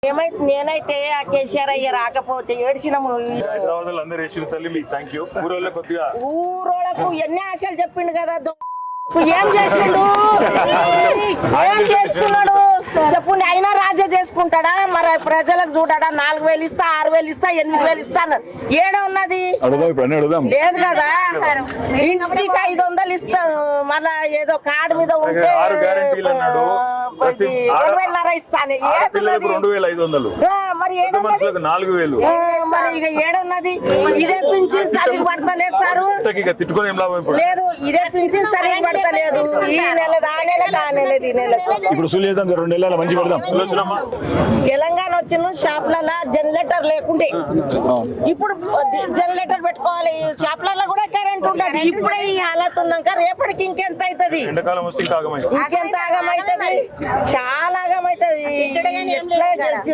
ఏమైతే నేనైతే ఆ కేసీఆర్ అయ్య రాకపోతే ఏడ్చినాము. ఊరోళ్ళకు ఎన్ని ఆశలు చెప్పిండు కదా. ఏం చేసిండు, ఏం చేస్తున్నాడు చెప్పుండి. అయినా రాజ్యం చేసుకుంటాడా? మరి ప్రజలకు చూడాడా? 4,000 ఇస్తా, 6,000 ఇస్తా, 8,000 ఇస్తా ఏడ ఉన్నది? లేదు కదా. ఇంటికి 500 ఇస్తాను, మళ్ళా ఏదో కార్డు మీద ఉంటే 2,500 ఇస్తాను. మరి మరి ఇక ఏడున్నది? ఇదే పింఛన్ సరిగ్గా పడతలేదు సారు. లేదు, ఇదే పింఛన్ సరిగ్గా పడతలేదు. ఈ నెల ఆ నెల ఆ నెల ఈ నెల తెలంగాణ వచ్చిన షాప్లలో జనరేటర్ లేకుండే, ఇప్పుడు జనరేటర్ పెట్టుకోవాలి. షాప్లలో కూడా కరెంట్ ఉంటుంది. ఇప్పుడే ఈ హాలత్ ఉన్నాక రేపటికి ఇంకెంత అవుతుంది? ఇంకెంత ఆగమవుతుంది? చాలా ఆగమవుతుంది.